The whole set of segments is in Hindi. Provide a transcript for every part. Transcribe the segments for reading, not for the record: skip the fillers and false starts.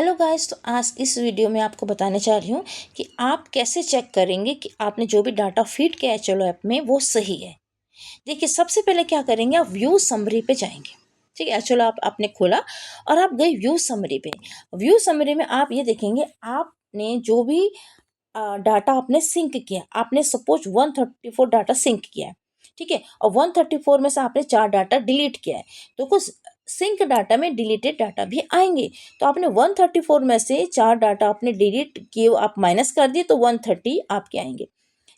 हेलो गाइस, तो आज इस वीडियो में आपको बताने चाह रही हूँ कि आप कैसे चेक करेंगे कि आपने जो भी डाटा फीड किया है चलो ऐप में वो सही है। देखिए, सबसे पहले क्या करेंगे, आप व्यू समरी पे जाएंगे। ठीक है, चलो आप आपने खोला और आप गए व्यू समरी पे। व्यू समरी में आप ये देखेंगे आपने जो भी डाटा आपने सिंक किया, आपने सपोज 134 डाटा सिंक किया है। ठीक है, और 134 में से आपने 4 डाटा डिलीट किया है, तो कुछ सिंक डाटा में डिलीटेड डाटा भी आएंगे। तो आपने 134 में से 4 डाटा आपने डिलीट किए, आप माइनस कर दिए तो 130 आपके आएंगे।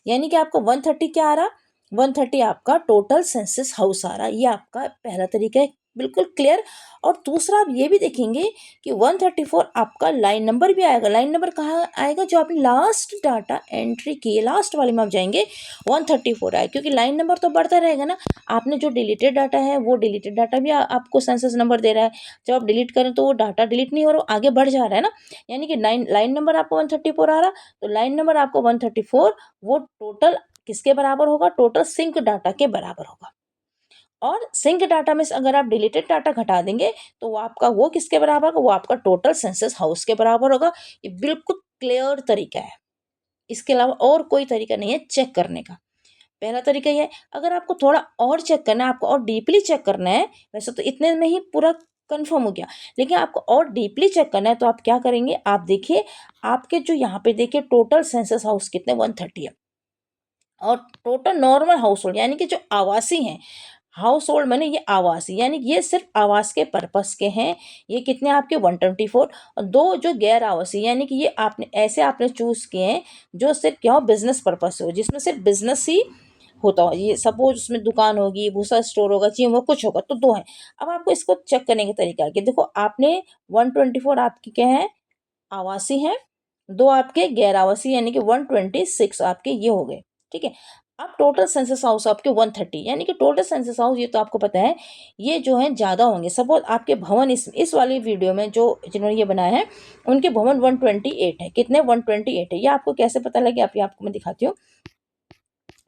यानी कि आपका 130 क्या आ रहा, 130 आपका टोटल सेंसस हाउस आ रहा। ये आपका पहला तरीका है, बिल्कुल क्लियर। और दूसरा आप ये भी देखेंगे कि 134 आपका लाइन नंबर भी आएगा। लाइन नंबर कहाँ आएगा, जो आपने लास्ट डाटा एंट्री किए लास्ट वाले में आप जाएंगे 134 आए, क्योंकि लाइन नंबर तो बढ़ता रहेगा ना। आपने जो डिलीटेड डाटा है वो डिलीटेड डाटा भी आपको सेंसस नंबर दे रहा है। जब आप डिलीट करें तो वो डाटा डिलीट नहीं हो रहा, आगे बढ़ जा रहा है ना। यानी कि लाइन नंबर आपको 134 आ रहा, तो लाइन नंबर आपको 134 वो टोटल किसके बराबर होगा, टोटल सिंक डाटा के बराबर होगा। और सिंक डाटा में से अगर आप डिलीटेड डाटा घटा देंगे तो वो आपका वो किसके बराबर होगा, वो आपका टोटल सेंसस हाउस के बराबर होगा। ये बिल्कुल क्लियर तरीका है, इसके अलावा और कोई तरीका नहीं है चेक करने का। पहला तरीका ये है। अगर आपको थोड़ा और चेक करना है, आपको और डीपली चेक करना है, वैसे तो इतने में ही पूरा कंफर्म हो गया, लेकिन आपको और डीपली चेक करना है तो आप क्या करेंगे, आप देखिए आपके जो यहाँ पे देखिए टोटल सेंसस हाउस कितने 130 है। और टोटल नॉर्मल हाउस होल्ड यानी कि जो आवासी हैं, हाउस होल्ड मैंने ये आवासी यानी कि ये सिर्फ आवास के पर्पस के हैं, ये कितने आपके 124। और दो जो गैर आवासी यानी कि ये आपने ऐसे आपने चूज किए हैं जो सिर्फ क्या हो, बिजनेस पर्पस हो, जिसमें सिर्फ बिजनेस ही होता हो। ये सपोज उसमें दुकान होगी, भूसा स्टोर होगा, जिम होगा, कुछ होगा, तो दो है। अब आपको इसको चेक करने का तरीका है कि देखो आपने 124 आपकी क्या है, आवासी हैं, दो आपके गैर आवासी यानी कि 126 आपके ये हो गए। ठीक है, अब टोटल सेंसस हाउस आपके 130 यानी कि टोटल सेंसस हाउस ये तो आपको पता है ये जो है ज़्यादा होंगे। सपोज आपके भवन इस वाली वीडियो में जो जिन्होंने ये बनाया है उनके भवन 128 है। कितने, 128 है। ये आपको कैसे पता लगे, आपको मैं दिखाती हूँ।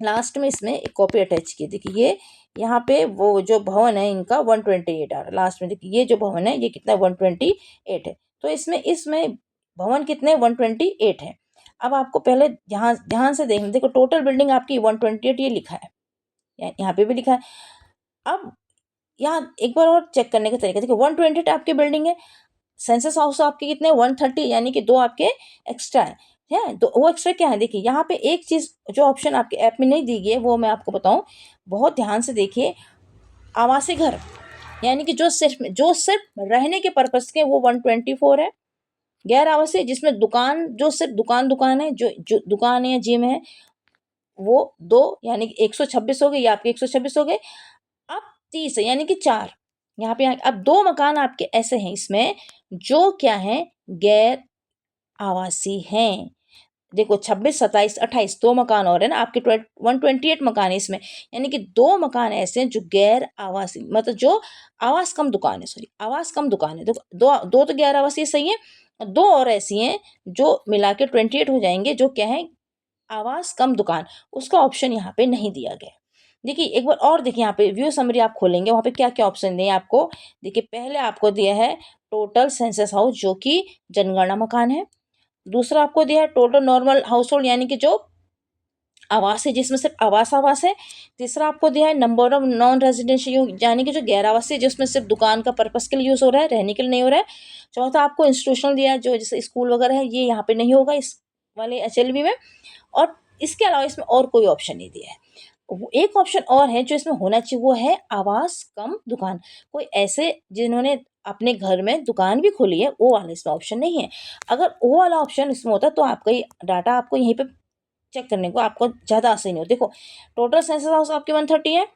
लास्ट में इसमें एक कॉपी अटैच की, देखिए ये यहाँ पे वो जो भवन है इनका 128 आ रहा है। लास्ट में देखिए ये जो भवन है ये कितना 128 है। तो इसमें इसमें भवन कितने 128 है। अब आपको पहले यहाँ ध्यान से देखना, देखो टोटल बिल्डिंग आपकी 128 ये लिखा है, यहाँ पे भी लिखा है। अब यहाँ एक बार और चेक करने का तरीका देखो, 128 आपकी बिल्डिंग है, सेंसस हाउस आपके कितने 130 यानी कि दो आपके एक्स्ट्रा है। तो वो एक्स्ट्रा क्या है, देखिए यहाँ पे एक चीज जो ऑप्शन आपके ऐप में नहीं दी गई है वो मैं आपको बताऊं, बहुत ध्यान से देखिए। आवासीय घर यानी कि जो सिर्फ रहने के पर्पस के वो 124 है। गैर आवासीय जिसमें दुकान, जो सिर्फ दुकान है, जो दुकान है या जिम है, वो दो यानी कि 126 हो गए, या आपके 126 हो गए। अब 30 है यानी कि 4 यहाँ अब दो मकान आपके ऐसे हैं इसमें जो क्या है, गैर आवासी हैं। देखो 26, 27, 28 दो मकान और है ना आपके 128 मकान है इसमें, यानी कि दो मकान ऐसे हैं जो गैर आवासी, मतलब जो आवास कम दुकान है, सॉरी आवास कम दुकान है। देखो दो दो तो गैर आवासीय सही है, दो और ऐसी हैं जो मिला के 28 हो जाएंगे, जो क्या है, आवास कम दुकान। उसका ऑप्शन यहाँ पे नहीं दिया गया। देखिए एक बार और देखिए, यहाँ पे व्यू समरी आप खोलेंगे, वहाँ पे क्या क्या ऑप्शन दिए आपको। देखिए पहले आपको दिया है टोटल सेंसस हाउस जो कि जनगणना मकान है। दूसरा आपको दिया है टोटल नॉर्मल हाउस होल्ड यानी कि जो आवास है, जिसमें सिर्फ आवास है। तीसरा आपको दिया है नंबर ऑफ नॉन रेजिडेंशियल यानी कि जो गैर आवासीय, जिसमें सिर्फ दुकान का पर्पस के लिए यूज हो रहा है, रहने के लिए नहीं हो रहा है। चौथा आपको इंस्टीट्यूशनल दिया है, जो जैसे स्कूल वगैरह है, ये यहाँ पे नहीं होगा इस वाले HLB में। और इसके अलावा इसमें और कोई ऑप्शन नहीं दिया है। एक ऑप्शन और है जो इसमें होना चाहिए, वो है आवास कम दुकान। कोई ऐसे जिन्होंने अपने घर में दुकान भी खोली है, वो वाला इसमें ऑप्शन नहीं है। अगर वो वाला ऑप्शन इसमें होता तो आपका ये डाटा आपको यहीं पे चेक करने को आपको ज़्यादा आसानी हो। देखो टोटल सेंसस हाउस आपके 130 है,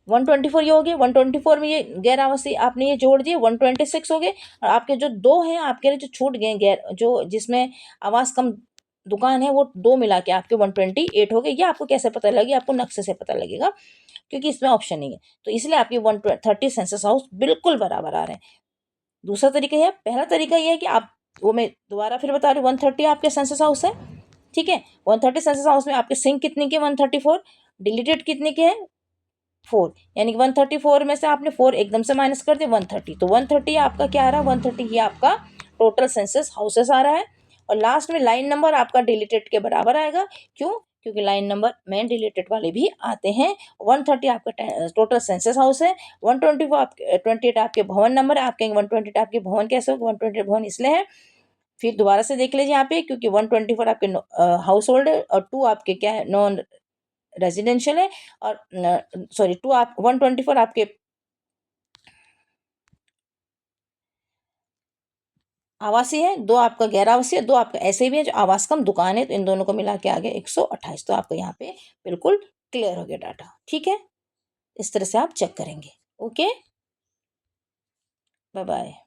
124 ये हो गए, 124 में ये गैर आवासीय आपने ये जोड़ दिए 126 हो गए। और आपके जो दो हैं आपके लिए जो छूट गए गैर, जो जिसमें आवास कम दुकान है, वो दो मिला के आपके 128 हो गए। ये आपको कैसे पता लगेगा, आपको नक्शे से पता लगेगा, क्योंकि इसमें ऑप्शन नहीं है। तो इसलिए आपके 130 सेंसस हाउस बिल्कुल बराबर आ रहे हैं। दूसरा तरीका यह है, पहला तरीका यह है कि आप, वो मैं दोबारा फिर बता रही हूँ, 130 आपके सेंसस हाउस है। ठीक है, 130 सेंसस हाउस में आपके सिंक कितने के 134, डिलीटेड कितने के हैं 4, यानी कि 134 में से आपने 4 एकदम से माइनस कर दिया 130, तो 130 आपका क्या आ रहा है, 130 ये आपका टोटल सेंसस हाउसेस आ रहा है, और लास्ट में लाइन नंबर आपका डिलीटेड के बराबर आएगा। क्यों? क्योंकि लाइन नंबर में डिलीटेड वाले भी आते हैं। 130 आपका टोटल सेंसस हाउस है, 124 आपके 28 आपके भवन नंबर है। आप कहेंगे 128 आपके भवन कैसे हो? 128 भवन इसलिए है। फिर दोबारा से देख लीजिए यहाँ पे, क्योंकि 124 आपके हाउस होल्ड है और 2 आपके क्या है, नॉन रेजिडेंशियल है, और सॉरी 2 आप 124 आपके आवासीय है, 2 आपका गैर आवासीय, 2 आपका ऐसे भी है जो आवास कम दुकान है, तो इन दोनों को मिला के आ गया 128। तो आपको यहाँ पे बिल्कुल क्लियर हो गया डाटा। ठीक है, इस तरह से आप चेक करेंगे। Okay, bye bye.